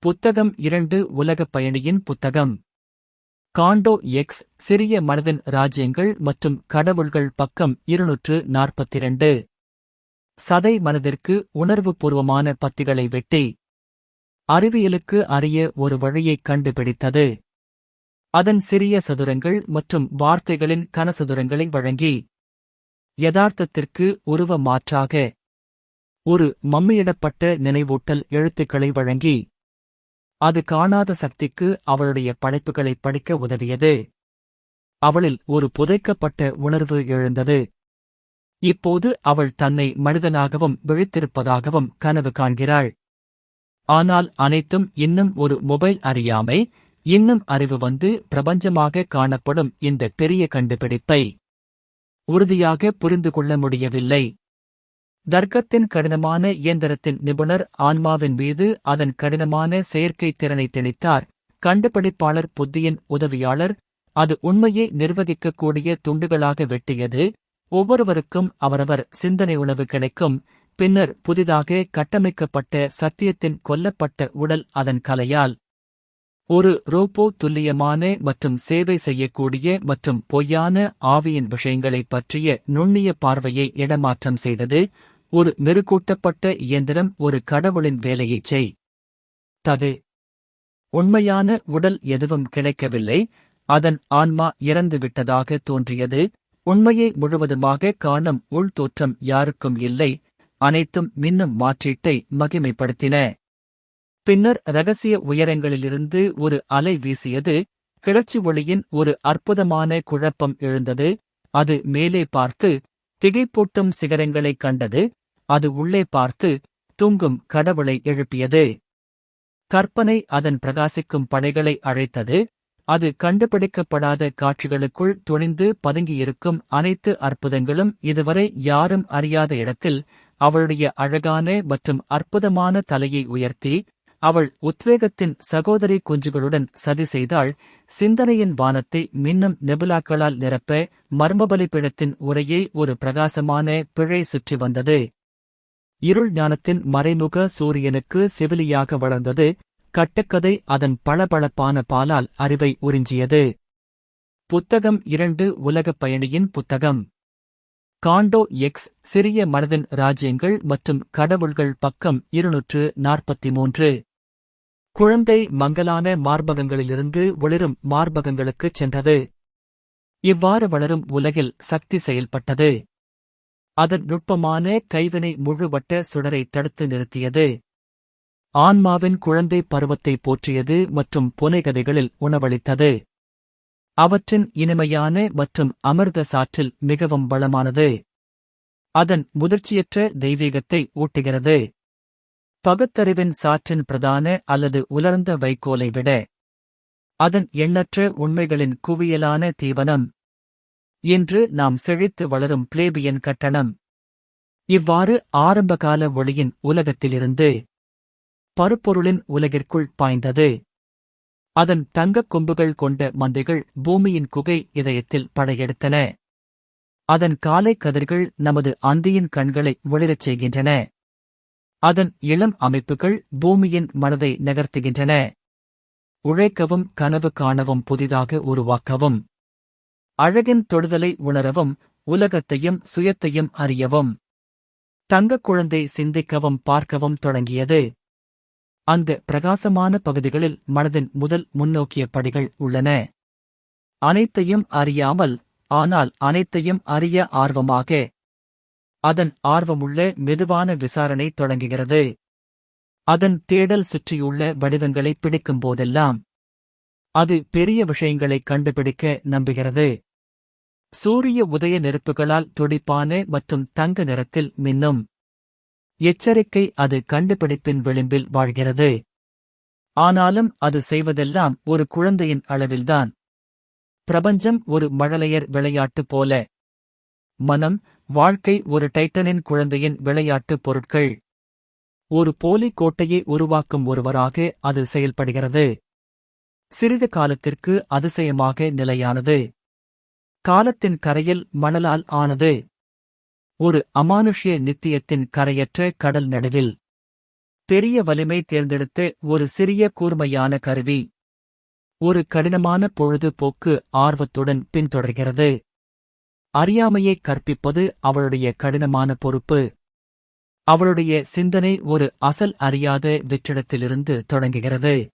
புத்தகம் 2 உலகப் பயணியின் புத்தகம். காண்டோ எக்ஸ் சிறிய மனதின் ராஜ்யங்கள் மற்றும் கடவுள்கள் பக்கம் 242. சதை மனதிற்கு உணர்வுபூர்வமான பத்திகளை வெட்டி அறிவியலுக்கு அறிய ஒரு வழியைக் கண்டுபிடித்தது. அதன் சிறிய சதுரங்கள் மற்றும் வார்த்தைகளின் கனசதுரங்களை வழங்கி யதார்த்தத்திற்கு உருவ மாற்றாக ஒரு மம்மியிடப்பட்ட நினைவூட்டல் எழுத்துக்களை வழங்கி அது காணாத சக்திக்கு அவளுடைய படைப்புகளைப் படிக்க உதவியது. அவளில் ஒரு புதைக்கப்பட்ட உணர்வு எழுந்தது. இப்போது அவள் தன்னை மனிதனாகவும் விழித்திருப்பதாகவும் கனவு காண்கிறாள். ஆனால் அனைத்தும் இன்னும் ஒரு மொபைல் அறியாமை, இன்னும் அறிவு வந்து பிரபஞ்சமாக காணப்படும் இந்த பெரிய கண்டுபிடிப்பை உறுதியாக புரிந்து கொள்ள முடியவில்லை. தர்க்கத்தின் கடினமான இயந்திரத்தின் நிபுணர் ஆன்மாவின் மீது அதன் கடினமான செயற்கை திறனை திணித்தார். கண்டுபிடிப்பாளர் புத்தியின் உதவியாளர் அது உண்மையை நிர்வகிக்கக்கூடிய துண்டுகளாக வெட்டியது. ஒவ்வொருவருக்கும் அவரவர் சிந்தனை உணவு கிடைக்கும். பின்னர் புதிதாக கட்டமைக்கப்பட்ட சத்தியத்தின் கொல்லப்பட்ட உடல் அதன் கலையால் ஒரு ரோபோ துல்லியமான மற்றும் சேவை செய்யக்கூடிய மற்றும் பொய்யான ஆவியின் விஷயங்களைப் பற்றிய நுண்ணிய பார்வையை இடமாற்றம் செய்தது. ஒரு மெருகூட்டப்பட்ட இயந்திரம் ஒரு கடவுளின் வேலையைச் செய்தது. உண்மையான உடல் எதுவும் கிடைக்கவில்லை. அதன் ஆன்மா இறந்துவிட்டதாக தோன்றியது. உண்மையை முழுவதுமாக காணும் உள்தோற்றம் யாருக்கும் இல்லை. அனைத்தும் மின்னும் மாற்றீட்டை மகிமைப்படுத்தின. பின்னர் இரகசிய உயரங்களிலிருந்து ஒரு அலை வீசியது. கிளர்ச்சி ஒளியின் ஒரு அற்புதமான குழப்பம் எழுந்தது. அது மேலே பார்த்து திகைப்பூட்டும் சிகரங்களைக் கண்டது. அது உள்ளே பார்த்து தூங்கும் கடவுளை எழுப்பியது. கற்பனை அதன் பிரகாசிக்கும் படைகளை அழைத்தது. அது கண்டுபிடிக்கப்படாத காட்சிகளுக்குள் துணிந்து பதுங்கியிருக்கும் அனைத்து அற்புதங்களும் இதுவரை யாரும் அறியாத இடத்தில் அவளுடைய அழகான மற்றும் அற்புதமான தலையை உயர்த்தி அவள் உத்வேகத்தின் சகோதரி குஞ்சுகளுடன் சதி செய்தாள். சிந்தனையின் வானத்தை மின்னும் நெபுலாக்களால் நிரப்ப மர்மபலிப்பிடத்தின் உரையை ஒரு பிரகாசமான பிழை சுற்றி வந்தது. இருள் ஞானத்தின் மறைமுக சூரியனுக்கு செவிலியாக வளர்ந்தது. கட்டுக்கதை அதன் பளபளப்பான பாலால் அறிவை உறிஞ்சியது. புத்தகம் 2 உலகப் பயணியின் புத்தகம். காண்டோ எக்ஸ் சிறிய மனதின் ராஜ்யங்கள் மற்றும் கடவுள்கள் பக்கம் 243. குழந்தை மங்கலான மார்பகங்களிலிருந்து ஒளிரும் மார்பகங்களுக்குச் சென்றது. இவ்வாறு வளரும் உலகில் சக்தி செயல்பட்டது. அதன் நுட்பமான கைவினை முழுவட்ட சுடரை தடுத்து நிறுத்தியது. ஆன்மாவின் குழந்தை பருவத்தை போற்றியது மற்றும் புனைகதைகளில் உணவளித்தது. அவற்றின் இனிமையான மற்றும் அமிர்த சாற்றில் மிகவும் வளமானது. அதன் முதிர்ச்சியற்ற தெய்வீகத்தை ஊட்டுகிறது. பகுத்தறிவின் சாற்றின் பிரதான அல்லது உலர்ந்த வைக்கோலை விட அதன் எண்ணற்ற உண்மைகளின் குவியலான தீவனம். இன்று நாம் செழித்து வளரும் பிளேபியன் கட்டணம். இவ்வாறு ஆரம்பகால ஒளியின் உலகத்திலிருந்து பருப்பொருளின் உலகிற்குள் பாய்ந்தது. அதன் தங்கக் கொம்புகள் கொண்ட மந்தைகள் பூமியின் குகை இதயத்தில் படையெடுத்தன. அதன் காலை கதிர்கள் நமது அந்தியின் கண்களை ஒளிரச் செய்கின்றன. அதன் இளம் அமைப்புகள் பூமியின் மனதை நகர்த்துகின்றன. உழைக்கவும் கனவு காணவும் புதிதாக உருவாக்கவும் அழகின் தொடுதலை உணரவும் உலகத்தையும் சுயத்தையும் அறியவும் தங்கக் குழந்தை சிந்திக்கவும் பார்க்கவும் தொடங்கியது. அந்த பிரகாசமான பகுதிகளில் மனதின் முதல் முன்னோக்கிய படிகள் உள்ளன. அனைத்தையும் அறியாமல், ஆனால் அனைத்தையும் அறிய ஆர்வமாக. அதன் ஆர்வமுள்ள மெதுவான விசாரணை தொடங்குகிறது. அதன் தேடல் சுற்றியுள்ள வடிவங்களை பிடிக்கும் போதெல்லாம் அது பெரிய விஷயங்களைக் கண்டுபிடிக்க நம்புகிறது. சூரிய உதய நெருப்புகளால் துடிப்பான மற்றும் தங்க நிறத்தில் மின்னும் எச்சரிக்கை அது கண்டுபிடிப்பின் விளிம்பில் வாழ்கிறது. ஆனாலும் அது செய்வதெல்லாம் ஒரு குழந்தையின் அளவில்தான். பிரபஞ்சம் ஒரு மழலையர் விளையாட்டு போல. மனம், வாழ்க்கை ஒரு டைட்டனின் குழந்தையின் விளையாட்டுப் பொருட்கள். ஒரு போலி கோட்டையை உருவாக்கும் ஒருவராக அது செயல்படுகிறது. சிறிது காலத்திற்கு அதிசயமாக நிலையானது. காலத்தின் கரையில் மணலால் ஆனது. ஒரு அமானுஷ்ய நித்தியத்தின் கரையற்ற கடல் நடுவில் பெரிய வலிமை தேர்ந்தெடுத்து ஒரு சிறிய கூர்மையான கருவி. ஒரு கடினமான பொழுதுபோக்கு ஆர்வத்துடன் பின்தொடர்கிறது. அறியாமையை கற்பிப்பது அவளுடைய கடினமான பொறுப்பு. அவளுடைய சிந்தனை ஒரு அசல் அறியாத வெற்றிடத்திலிருந்து தொடங்குகிறது.